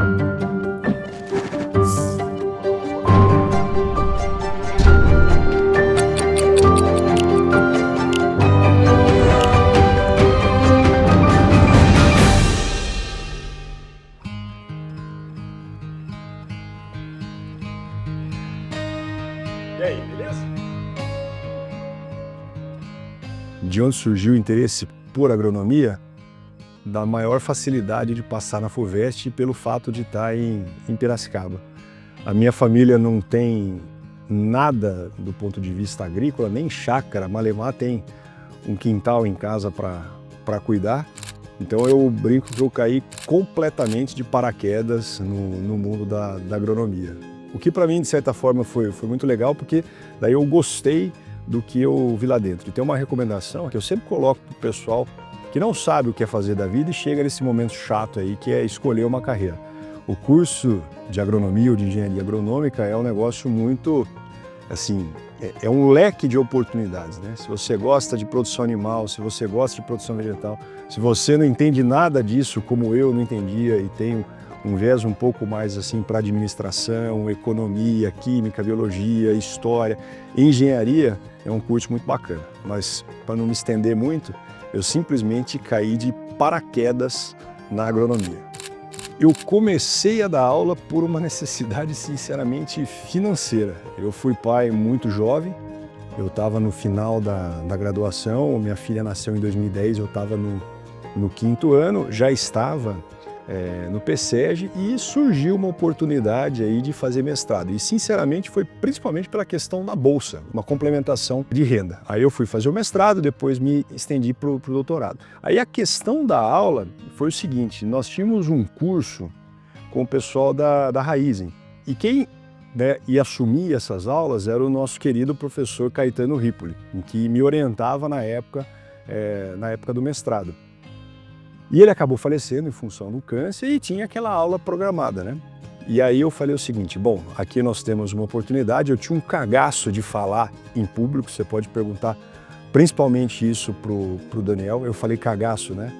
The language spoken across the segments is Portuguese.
E aí, beleza? De onde surgiu o interesse por agronomia? Da maior facilidade de passar na FUVEST pelo fato de estar em Piracicaba. A minha família não tem nada do ponto de vista agrícola, nem chácara, malemar tem um quintal em casa para cuidar. Então eu brinco que eu caí completamente de paraquedas no mundo da agronomia. O que para mim, de certa forma, foi muito legal, porque daí eu gostei do que eu vi lá dentro. E tem uma recomendação que eu sempre coloco para o pessoal que não sabe o que é fazer da vida e chega nesse momento chato aí, que é escolher uma carreira. O curso de agronomia ou de engenharia agronômica é um negócio muito, assim, é um leque de oportunidades, né? Se você gosta de produção animal, se você gosta de produção vegetal, se você não entende nada disso, como eu não entendia, e tenho um viés um pouco mais assim para administração, economia, química, biologia, história, engenharia, é um curso muito bacana. Mas, para não me estender muito, eu simplesmente caí de paraquedas na agronomia. Eu comecei a dar aula por uma necessidade, sinceramente, financeira. Eu fui pai muito jovem, eu estava no final da graduação, minha filha nasceu em 2010, eu estava no quinto ano, já estava no PSEG e surgiu uma oportunidade aí de fazer mestrado. E sinceramente foi principalmente pela questão da bolsa, uma complementação de renda. Aí eu fui fazer o mestrado, depois me estendi para o doutorado. Aí a questão da aula foi o seguinte, nós tínhamos um curso com o pessoal da Raizen. E quem ia assumir essas aulas era o nosso querido professor Caetano Ripoli, em que me orientava na época do mestrado. E ele acabou falecendo em função do câncer e tinha aquela aula programada, né? E aí eu falei o seguinte, bom, aqui nós temos uma oportunidade, eu tinha um cagaço de falar em público, você pode perguntar principalmente isso pro Daniel, eu falei cagaço, né?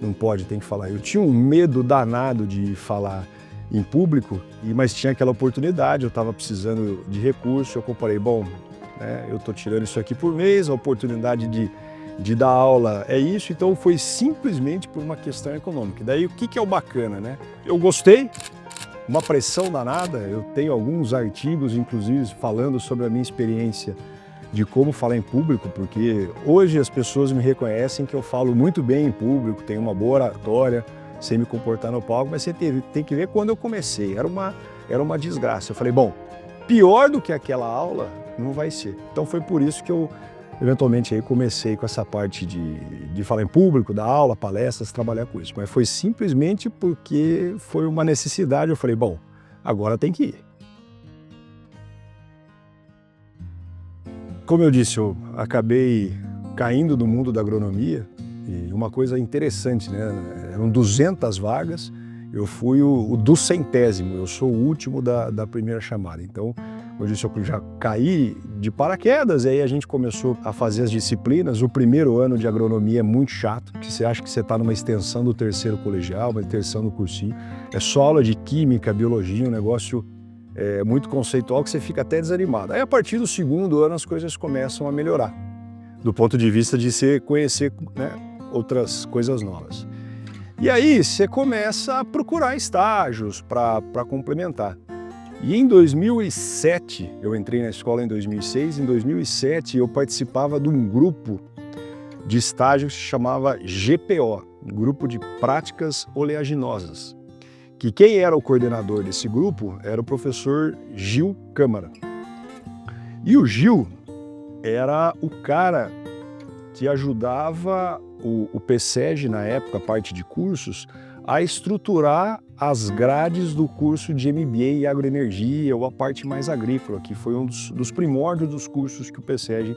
Não pode, tem que falar. Eu tinha um medo danado de falar em público, mas tinha aquela oportunidade, eu estava precisando de recurso, eu comparei, bom, né, eu estou tirando isso aqui por mês, a oportunidade de dar aula é isso, então foi simplesmente por uma questão econômica. Daí o que é o bacana, né? Eu gostei, uma pressão danada, eu tenho alguns artigos, inclusive, falando sobre a minha experiência de como falar em público, porque hoje as pessoas me reconhecem que eu falo muito bem em público, tenho uma boa oratória, sei me comportar no palco, mas você tem que ver quando eu comecei, era uma desgraça. Eu falei, bom, pior do que aquela aula não vai ser. Então foi por isso que eu eventualmente aí comecei com essa parte de falar em público, dar aula, palestras, trabalhar com isso. Mas foi simplesmente porque foi uma necessidade. Eu falei, bom, agora tem que ir. Como eu disse, eu acabei caindo no mundo da agronomia e uma coisa interessante, né? Eram 200 vagas, eu fui o 200º, eu sou o último da primeira chamada. Então, como eu disse, eu já caí de paraquedas, e aí a gente começou a fazer as disciplinas. O primeiro ano de agronomia é muito chato, porque você acha que você está numa extensão do terceiro colegial, uma extensão do cursinho. É só aula de química, biologia, um negócio muito conceitual que você fica até desanimado. Aí a partir do segundo ano as coisas começam a melhorar, do ponto de vista de você conhecer, né, outras coisas novas. E aí você começa a procurar estágios para complementar. E em 2007, eu entrei na escola em 2006, em 2007 eu participava de um grupo de estágio que se chamava GPO, Grupo de Práticas Oleaginosas, que quem era o coordenador desse grupo era o professor Gil Câmara. E o Gil era o cara que ajudava o PSEG, na época, a parte de cursos, a estruturar as grades do curso de MBA em agroenergia, ou a parte mais agrícola, que foi um dos primórdios dos cursos que o PSEG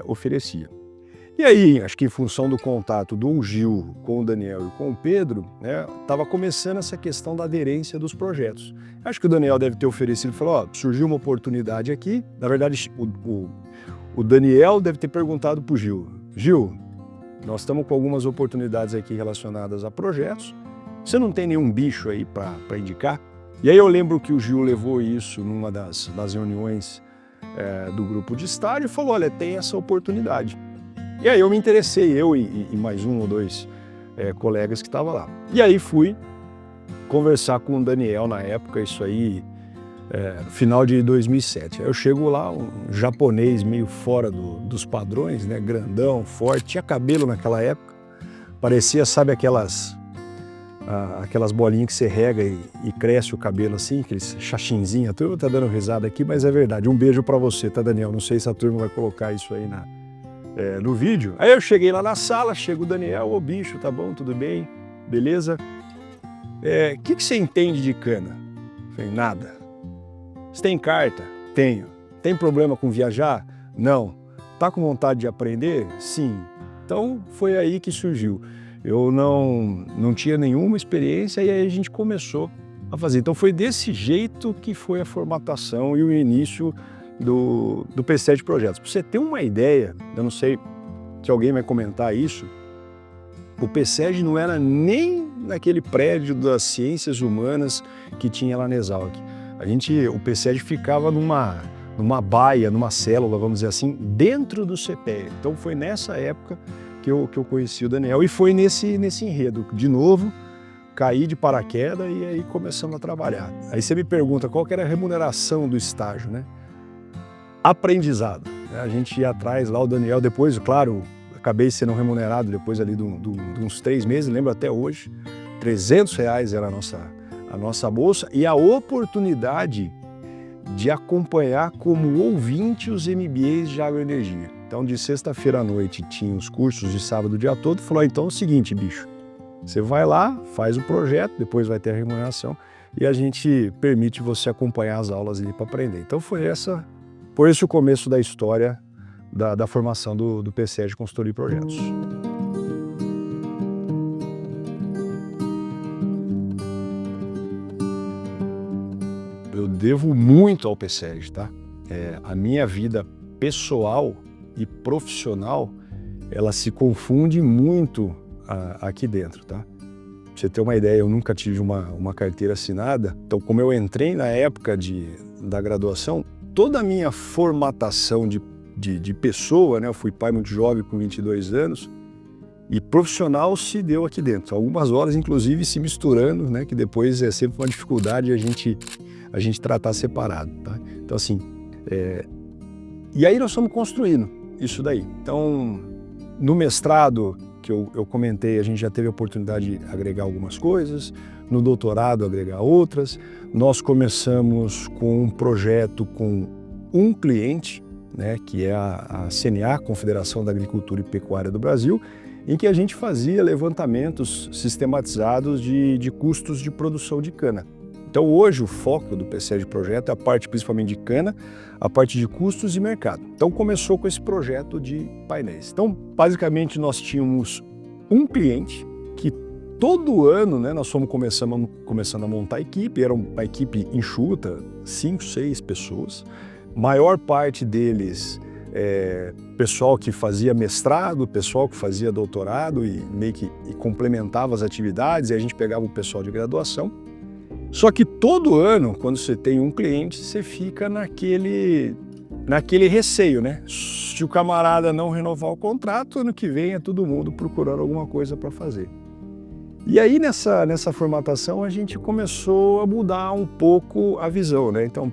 oferecia. E aí, acho que em função do contato do Gil com o Daniel e com o Pedro, né, estava começando essa questão da aderência dos projetos. Acho que o Daniel deve ter oferecido, falou, ó, surgiu uma oportunidade aqui. Na verdade, o Daniel deve ter perguntado para o Gil, Gil, nós estamos com algumas oportunidades aqui relacionadas a projetos Você não tem nenhum bicho aí para indicar? E aí eu lembro que o Gil levou isso numa das reuniões do grupo de estágio e falou, olha, tem essa oportunidade. E aí eu me interessei, eu e mais um ou dois colegas que estavam lá. E aí fui conversar com o Daniel na época, isso aí, no final de 2007. Aí eu chego lá, um japonês meio fora dos padrões, né, grandão, forte, tinha cabelo naquela época, parecia, sabe, aquelas bolinhas que você rega e cresce o cabelo assim, aqueles xaxinzinhos. A turma tá dando risada aqui, mas é verdade. Um beijo pra você, tá, Daniel? Não sei se a turma vai colocar isso aí no vídeo. Aí eu cheguei lá na sala, chega o Daniel, ô bicho, tá bom, tudo bem, beleza? Que você entende de cana? Eu falei, nada. Você tem carta? Tenho. Tem problema com viajar? Não. Tá com vontade de aprender? Sim. Então foi aí que surgiu. Eu não tinha nenhuma experiência e aí a gente começou a fazer. Então foi desse jeito que foi a formatação e o início do P7 Projetos. Para você ter uma ideia, eu não sei se alguém vai comentar isso, o P7 não era nem naquele prédio das ciências humanas que tinha lá na Exalc. O P7 ficava numa baia, numa célula, vamos dizer assim, dentro do CPE. Então foi nessa época que eu conheci o Daniel e foi nesse enredo. De novo, caí de paraquedas e aí começamos a trabalhar. Aí você me pergunta qual que era a remuneração do estágio, né? Aprendizado. A gente ia atrás lá, o Daniel, depois, claro, acabei sendo remunerado depois ali de uns 3 meses, lembro até hoje, R$300 era a nossa bolsa e a oportunidade de acompanhar como ouvinte os MBAs de agroenergia. Então, de sexta-feira à noite tinha os cursos de sábado o dia todo, falou, então é o seguinte, bicho, você vai lá, faz o projeto, depois vai ter a remuneração e a gente permite você acompanhar as aulas ali para aprender. Então foi esse o começo da história da formação do P7 Consultoria e Projetos. Eu devo muito ao P7, tá? A minha vida pessoal e profissional, ela se confunde muito aqui dentro, tá? Pra você ter uma ideia, eu nunca tive uma carteira assinada, então como eu entrei na época da graduação, toda a minha formatação de pessoa, né? Eu fui pai muito jovem, com 22 anos, e profissional se deu aqui dentro. Algumas horas, inclusive, se misturando, né? Que depois é sempre uma dificuldade a gente tratar separado, tá? Então, assim, e aí nós fomos construindo isso daí. Então, no mestrado que eu comentei, a gente já teve a oportunidade de agregar algumas coisas, no doutorado agregar outras. Nós começamos com um projeto com um cliente, né, que é a CNA, Confederação da Agricultura e Pecuária do Brasil, em que a gente fazia levantamentos sistematizados de custos de produção de cana. Então hoje o foco do P7 Projeto é a parte principalmente de cana, a parte de custos e mercado. Então começou com esse projeto de painéis. Então basicamente nós tínhamos um cliente que todo ano, né, nós fomos começando a montar a equipe, era uma equipe enxuta, 5, 6 pessoas. Maior parte deles pessoal que fazia mestrado, pessoal que fazia doutorado e meio que complementava as atividades, e a gente pegava o pessoal de graduação. Só que todo ano, quando você tem um cliente, você fica naquele receio, né? Se o camarada não renovar o contrato, ano que vem é todo mundo procurando alguma coisa para fazer. E aí nessa formatação a gente começou a mudar um pouco a visão, né? Então,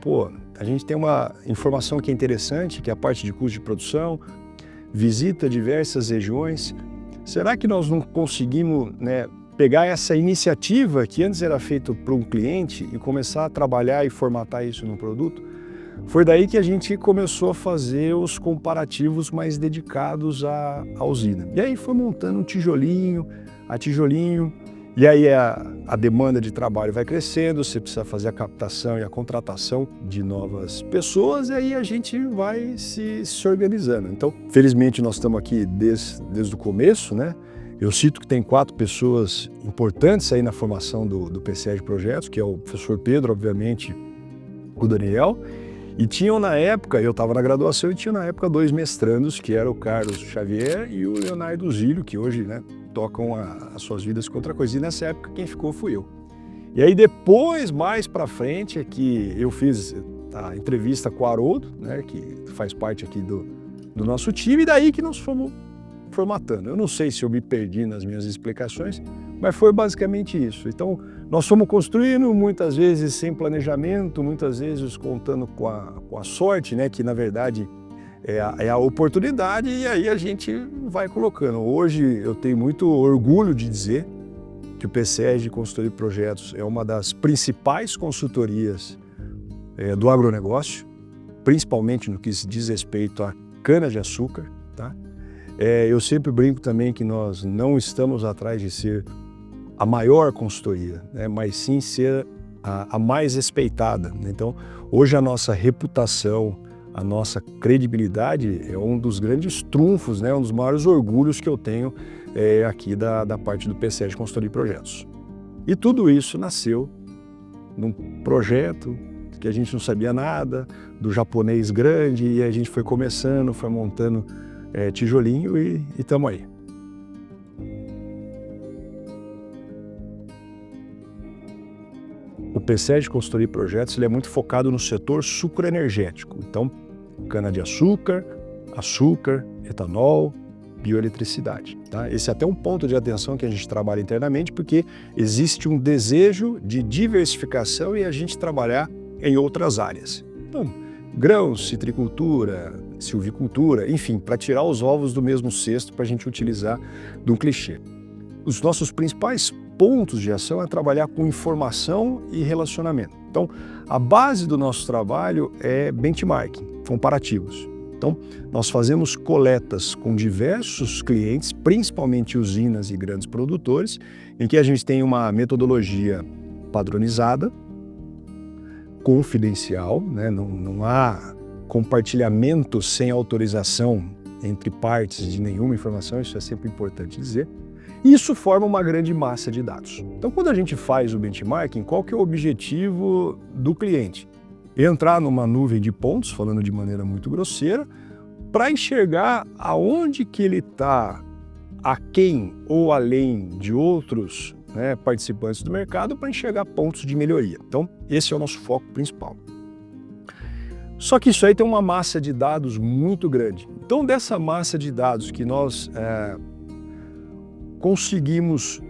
a gente tem uma informação que é interessante, que é a parte de custo de produção, visita diversas regiões. Será que nós não conseguimos, né, pegar essa iniciativa que antes era feita para um cliente e começar a trabalhar e formatar isso no produto? Foi daí que a gente começou a fazer os comparativos mais dedicados à usina. E aí foi montando um tijolinho a tijolinho, e aí a demanda de trabalho vai crescendo, você precisa fazer a captação e a contratação de novas pessoas, e aí a gente vai se organizando. Então, felizmente nós estamos aqui desde o começo, né? Eu cito que tem 4 pessoas importantes aí na formação do P7 Projetos, que é o professor Pedro, obviamente, o Daniel, E tinham na época, eu estava na graduação, e tinha na época 2 mestrandos, que era o Carlos Xavier e o Leonardo Zílio, que hoje, né, tocam as suas vidas com outra coisa. E nessa época quem ficou fui eu. E aí depois, mais para frente, é que eu fiz a entrevista com o Haroldo, né, que faz parte aqui do nosso time, e daí que nós fomos formatando. Eu não sei se eu me perdi nas minhas explicações, mas foi basicamente isso. Então, nós fomos construindo, muitas vezes sem planejamento, muitas vezes contando com a sorte, né, que na verdade é a oportunidade, e aí a gente vai colocando. Hoje eu tenho muito orgulho de dizer que o PSEG Consultoria de Projetos é uma das principais consultorias do agronegócio, principalmente no que se diz respeito à cana-de-açúcar, tá? Eu sempre brinco também que nós não estamos atrás de ser a maior consultoria, né, mas sim ser a mais respeitada. Então, hoje a nossa reputação, a nossa credibilidade é um dos grandes trunfos, né, um dos maiores orgulhos que eu tenho aqui da parte do PSEG Consultoria de Projetos. E tudo isso nasceu num projeto que a gente não sabia nada, do japonês grande, e a gente foi começando, foi montando tijolinho e estamos aí. O PSEG Consultoria de Projetos ele é muito focado no setor sucroenergético. Então, cana-de-açúcar, açúcar, etanol, bioeletricidade. Tá? Esse é até um ponto de atenção que a gente trabalha internamente, porque existe um desejo de diversificação e a gente trabalhar em outras áreas. Então, grãos, citricultura, silvicultura, enfim, para tirar os ovos do mesmo cesto para a gente utilizar de um clichê. Os nossos principais pontos de ação é trabalhar com informação e relacionamento. Então, a base do nosso trabalho é benchmarking, comparativos. Então, nós fazemos coletas com diversos clientes, principalmente usinas e grandes produtores, em que a gente tem uma metodologia padronizada, confidencial, né? Não há compartilhamento sem autorização entre partes de nenhuma informação, isso é sempre importante dizer. Isso forma uma grande massa de dados. Então, quando a gente faz o benchmarking, qual que é o objetivo do cliente? Entrar numa nuvem de pontos, falando de maneira muito grosseira, para enxergar aonde que ele está aquém ou além de outros, né, participantes do mercado, para enxergar pontos de melhoria. Então, esse é o nosso foco principal. Só que isso aí tem uma massa de dados muito grande. Então, dessa massa de dados que nós conseguimos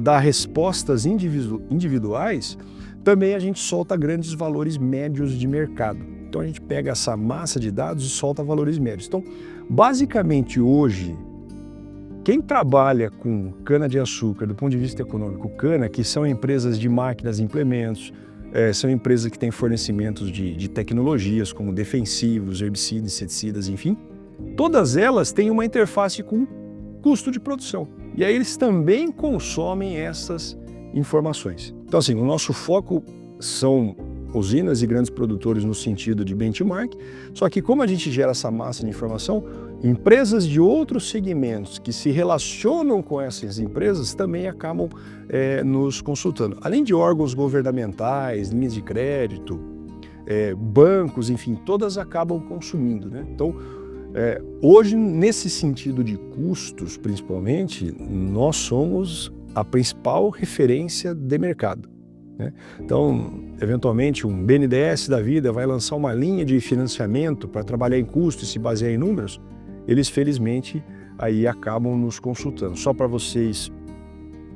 dar respostas individuais, também a gente solta grandes valores médios de mercado. Então a gente pega essa massa de dados e solta valores médios. Então, basicamente hoje, quem trabalha com cana-de-açúcar do ponto de vista econômico, cana, que são empresas de máquinas e implementos, são empresas que têm fornecimentos de tecnologias como defensivos, herbicidas, inseticidas, enfim, todas elas têm uma interface com custo de produção. E aí eles também consomem essas informações. Então assim, o nosso foco são usinas e grandes produtores no sentido de benchmark, só que como a gente gera essa massa de informação, empresas de outros segmentos que se relacionam com essas empresas também acabam nos consultando. Além de órgãos governamentais, linhas de crédito, bancos, enfim, todas acabam consumindo, né? Então, hoje, nesse sentido de custos, principalmente, nós somos a principal referência de mercado, né? Então, eventualmente, um BNDES da vida vai lançar uma linha de financiamento para trabalhar em custos e se basear em números, eles, felizmente, aí acabam nos consultando. Só para vocês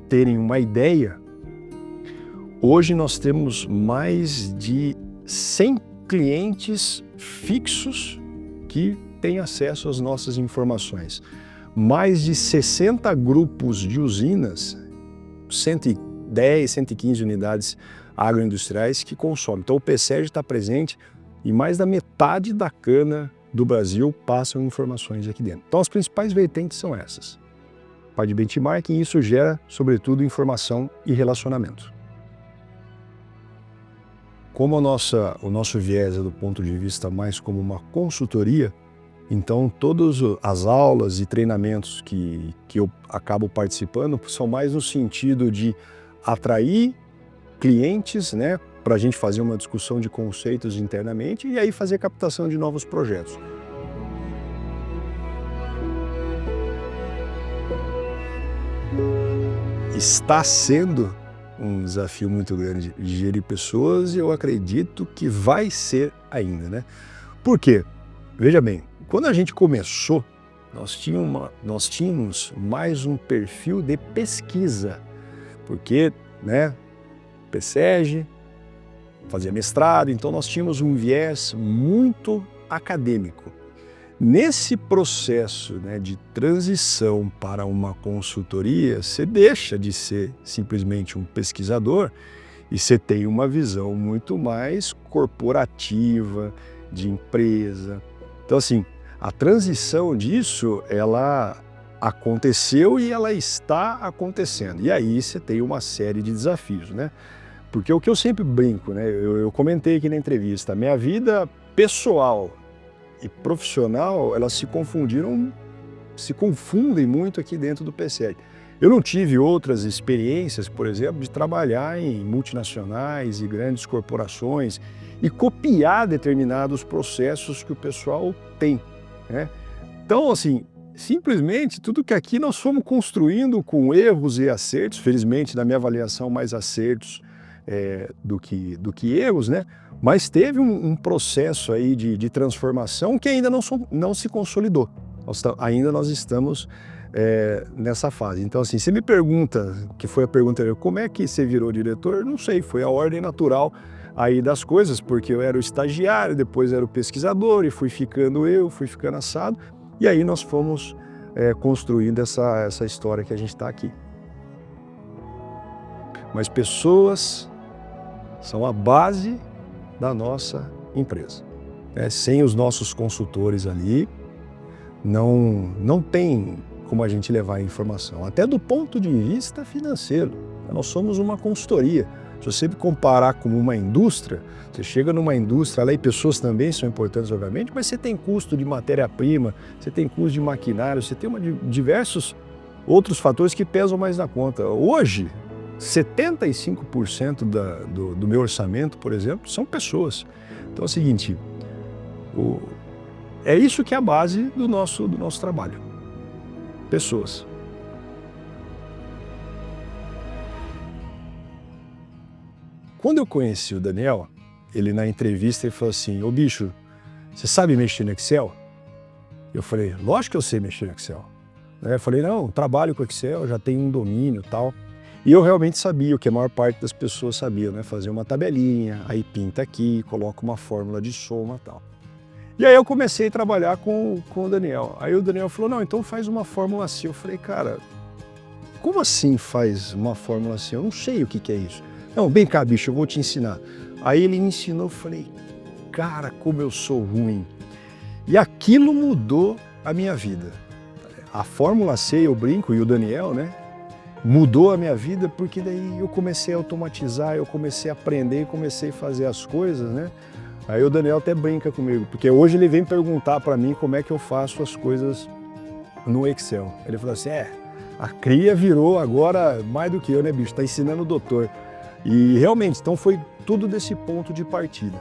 terem uma ideia, hoje nós temos mais de 100 clientes fixos que têm acesso às nossas informações. Mais de 60 grupos de usinas, 110, 115 unidades agroindustriais que consomem. Então o PSEG está presente e mais da metade da cana do Brasil passam informações aqui dentro. Então as principais vertentes são essas. Parte de benchmarking, e isso gera, sobretudo, informação e relacionamento. Como o nosso viés é do ponto de vista mais como uma consultoria, então todas as aulas e treinamentos que eu acabo participando são mais no sentido de atrair clientes, né, para a gente fazer uma discussão de conceitos internamente e aí fazer captação de novos projetos. Está sendo um desafio muito grande de gerir pessoas e eu acredito que vai ser ainda, né? Por quê? Veja bem, quando a gente começou, nós tínhamos mais um perfil de pesquisa, porque, né, PSEG, fazia mestrado, então nós tínhamos um viés muito acadêmico. Nesse processo, né, de transição para uma consultoria, você deixa de ser simplesmente um pesquisador e você tem uma visão muito mais corporativa, de empresa. Então, assim, a transição disso, ela aconteceu e ela está acontecendo. E aí você tem uma série de desafios, né? Porque o que eu sempre brinco, né? Eu comentei aqui na entrevista, minha vida pessoal e profissional, elas se confundem muito aqui dentro do PSEG. Eu não tive outras experiências, por exemplo, de trabalhar em multinacionais e grandes corporações e copiar determinados processos que o pessoal tem, né? Então, assim, simplesmente tudo que aqui nós fomos construindo com erros e acertos, felizmente na minha avaliação mais acertos do que erros, né? Mas teve um processo aí de transformação que ainda não se consolidou. Ainda nós estamos nessa fase. Então, assim, você me pergunta, que foi a pergunta, como é que você virou diretor? Não sei, foi a ordem natural aí das coisas, porque eu era o estagiário, depois era o pesquisador e fui ficando assado, e aí nós fomos construindo essa história que a gente está aqui. Mas pessoas são a base da nossa empresa. Sem os nossos consultores ali, não tem como a gente levar a informação. Até do ponto de vista financeiro, nós somos uma consultoria. Se você comparar com uma indústria, você chega numa indústria, lá e pessoas também são importantes, obviamente, mas você tem custo de matéria-prima, você tem custo de maquinário, você tem diversos outros fatores que pesam mais na conta. Hoje, 75% do meu orçamento, por exemplo, são pessoas. Então é o seguinte, é isso que é a base do nosso trabalho. Pessoas. Quando eu conheci o Daniel, ele na entrevista ele falou assim, ô bicho, você sabe mexer no Excel? Eu falei, lógico que eu sei mexer no Excel. Eu falei, não, trabalho com Excel, já tenho um domínio e tal. E eu realmente sabia o que a maior parte das pessoas sabia, né? Fazer uma tabelinha, aí pinta aqui, coloca uma fórmula de soma e tal. E aí eu comecei a trabalhar com o Daniel. Aí o Daniel falou, não, então faz uma fórmula assim. Eu falei, cara, como assim faz uma fórmula assim? Eu não sei o que é isso. Não, vem cá, bicho, eu vou te ensinar. Aí ele me ensinou, eu falei, cara, como eu sou ruim. E aquilo mudou a minha vida. A fórmula C, eu brinco, e o Daniel, né? Mudou a minha vida porque daí eu comecei a automatizar, eu comecei a aprender, comecei a fazer as coisas, né? Aí o Daniel até brinca comigo, porque hoje ele vem perguntar para mim como é que eu faço as coisas no Excel. Ele falou assim, a cria virou agora mais do que eu, né, bicho? Tá ensinando o doutor. E realmente, então foi tudo desse ponto de partida.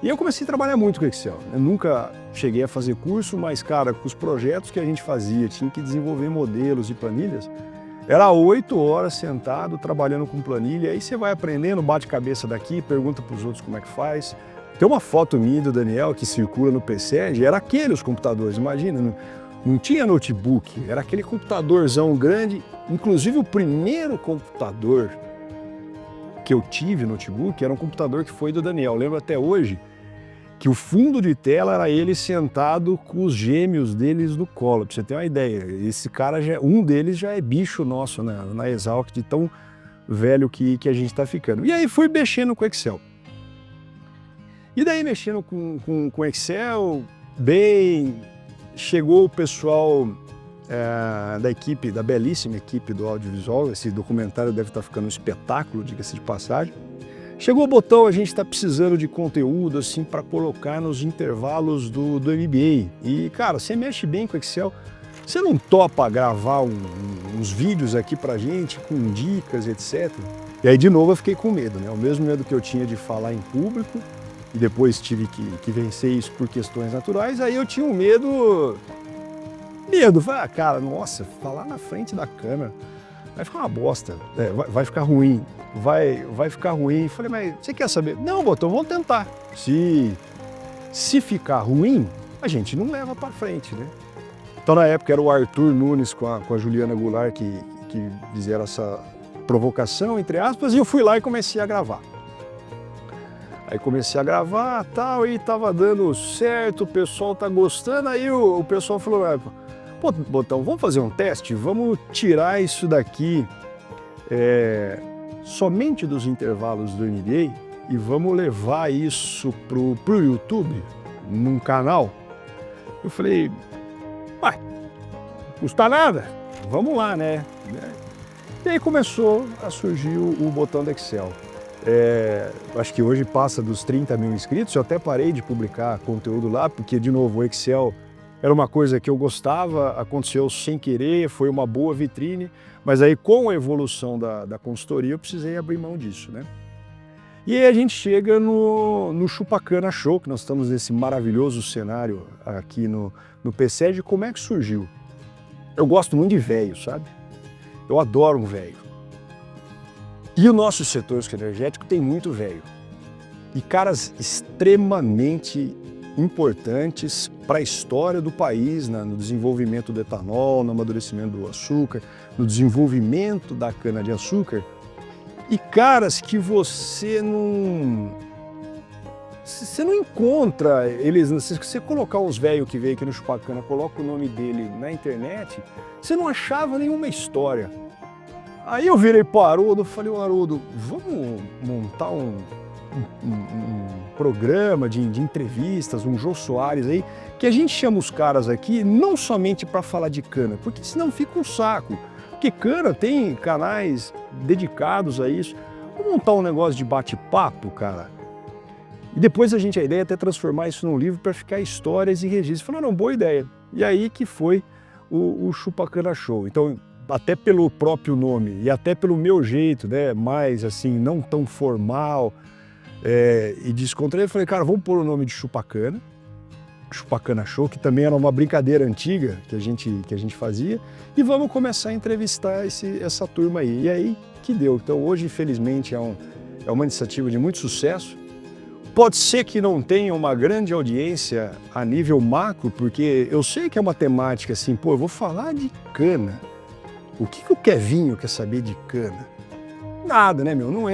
E eu comecei a trabalhar muito com Excel. Eu nunca cheguei a fazer curso, mas, cara, com os projetos que a gente fazia, tinha que desenvolver modelos e planilhas, era 8 horas sentado, trabalhando com planilha, aí você vai aprendendo, bate cabeça daqui, pergunta para os outros como é que faz. Tem uma foto minha do Daniel que circula no PSEG, era aqueles computadores, imagina, não tinha notebook, era aquele computadorzão grande, inclusive o primeiro computador que eu tive notebook era um computador que foi do Daniel, eu lembro até hoje que o fundo de tela era ele sentado com os gêmeos deles no colo, pra você ter uma ideia. Esse cara, um deles já é bicho nosso na Exalc, de tão velho que a gente está ficando. E aí fui mexendo com Excel. E daí mexendo com Excel, bem, chegou o pessoal da equipe, da belíssima equipe do audiovisual, esse documentário deve estar ficando um espetáculo, diga-se de passagem. Chegou o botão, a gente está precisando de conteúdo assim para colocar nos intervalos do MBA. E, cara, você mexe bem com Excel, você não topa gravar uns vídeos aqui pra gente com dicas, etc. E aí, de novo, eu fiquei com medo, né? O mesmo medo que eu tinha de falar em público, e depois tive que vencer isso por questões naturais, aí eu tinha um medo, falei, cara, nossa, falar na frente da câmera vai ficar uma bosta, vai ficar ruim, vai ficar ruim. Falei, mas você quer saber? Não, Botão, vamos tentar. Se ficar ruim, a gente não leva para frente, né? Então, na época, era o Arthur Nunes com a Juliana Goulart que fizeram essa provocação, entre aspas, e eu fui lá e comecei a gravar. Aí comecei a gravar, tal, e tava dando certo, o pessoal tá gostando, aí o pessoal falou, pô, Botão, vamos fazer um teste? Vamos tirar isso daqui somente dos intervalos do NBA e vamos levar isso pro YouTube, num canal. Eu falei, não custa nada, vamos lá, né? E aí começou a surgir o botão do Excel. Acho que hoje passa dos 30 mil inscritos, eu até parei de publicar conteúdo lá, porque, de novo, o Excel era uma coisa que eu gostava, aconteceu sem querer, foi uma boa vitrine, mas aí com a evolução da consultoria eu precisei abrir mão disso, né? E aí a gente chega no Chupacana Show, que nós estamos nesse maravilhoso cenário aqui no PSEG. Como é que surgiu? Eu gosto muito de velho, sabe? Eu adoro um velho. E o nosso setor energético tem muito velho. E caras extremamente importantes para a história do país, no desenvolvimento do etanol, no amadurecimento do açúcar, no desenvolvimento da cana-de-açúcar. E caras que você não encontra eles. Se você colocar os velhos que veio aqui no Chupacana, coloca o nome dele na internet, você não achava nenhuma história. Aí eu virei para o Haroldo, falei, Haroldo, vamos montar um programa de entrevistas, um Jô Soares aí, que a gente chama os caras aqui não somente para falar de cana, porque senão fica um saco. Porque cana tem canais dedicados a isso. Vamos montar um negócio de bate-papo, cara. E depois a ideia é até transformar isso num livro para ficar histórias e registros. Falaram, boa ideia. E aí que foi o Chupacana Show. Então, até pelo próprio nome e até pelo meu jeito, né, mais assim, não tão formal e descontraído, eu falei, cara, vamos pôr o nome de Chupacana Show, que também era uma brincadeira antiga que a gente fazia, e vamos começar a entrevistar essa turma aí. E aí que deu. Então hoje, infelizmente, é uma iniciativa de muito sucesso. Pode ser que não tenha uma grande audiência a nível macro, porque eu sei que é uma temática assim, pô, eu vou falar de cana. O que o Kevinho quer saber de cana? Nada, né, meu? Não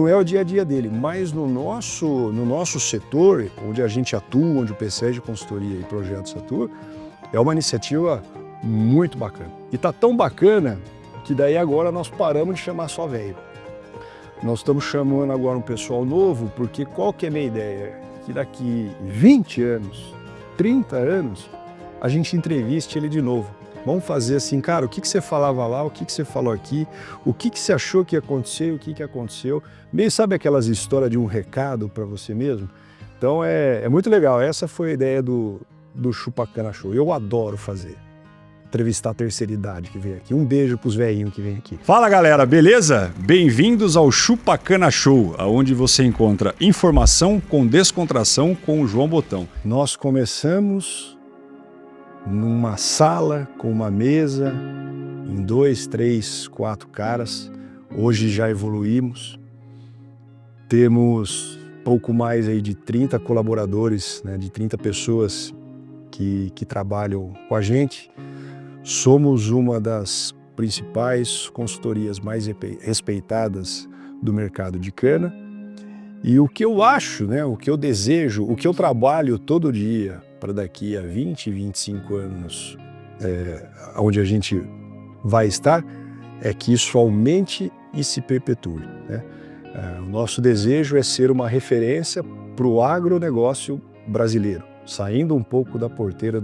é o dia a dia dele, mas no nosso setor, onde a gente atua, onde o PSEG Consultoria e Projetos atua, é uma iniciativa muito bacana. E tá tão bacana que daí agora nós paramos de chamar só velho. Nós estamos chamando agora um pessoal novo, porque qual que é a minha ideia? Que daqui 20 anos, 30 anos, a gente entreviste ele de novo. Vamos fazer assim, cara, o que você falava lá, o que você falou aqui, o que você achou que ia acontecer, o que aconteceu. Meio, sabe aquelas histórias de um recado para você mesmo? Então é muito legal. Essa foi a ideia do Chupacana Show. Eu adoro fazer. Entrevistar a terceira idade que vem aqui. Um beijo pros velhinhos que vem aqui. Fala, galera, beleza? Bem-vindos ao Chupacana Show, onde você encontra informação com descontração com o João Botão. Nós começamos numa sala com uma mesa, em 2, 3, 4 caras. Hoje já evoluímos. Temos pouco mais aí de 30 colaboradores, né, de 30 pessoas que trabalham com a gente. Somos uma das principais consultorias mais respeitadas do mercado de cana. E o que eu acho, né, o que eu desejo, o que eu trabalho todo dia para daqui a 20, 25 anos, onde a gente vai estar, é que isso aumente e se perpetue, né? O nosso desejo é ser uma referência para o agronegócio brasileiro, saindo um pouco da porteira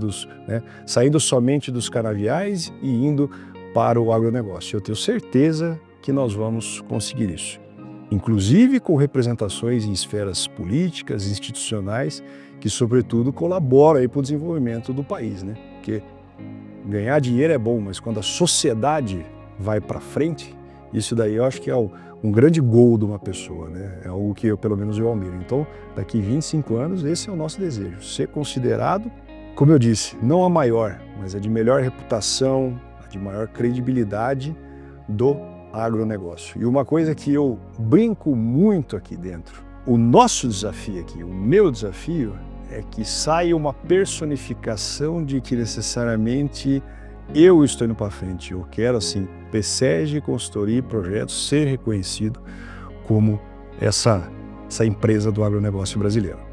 saindo somente dos canaviais e indo para o agronegócio. Eu tenho certeza que nós vamos conseguir isso, inclusive com representações em esferas políticas, institucionais, que sobretudo colaboram aí para o desenvolvimento do país, né? Porque ganhar dinheiro é bom, mas quando a sociedade vai para frente, Isso daí eu acho que é um grande gol de uma pessoa, né? É algo que pelo menos eu almejo. Então, daqui 25 anos, esse é o nosso desejo, ser considerado, como eu disse, não a maior, mas a de melhor reputação, a de maior credibilidade do agronegócio. E uma coisa que eu brinco muito aqui dentro, o nosso desafio aqui, o meu desafio, é que saia uma personificação de que necessariamente eu estou indo para frente. Eu quero, assim, PSEG, consultoria e projetos, ser reconhecido como essa empresa do agronegócio brasileiro.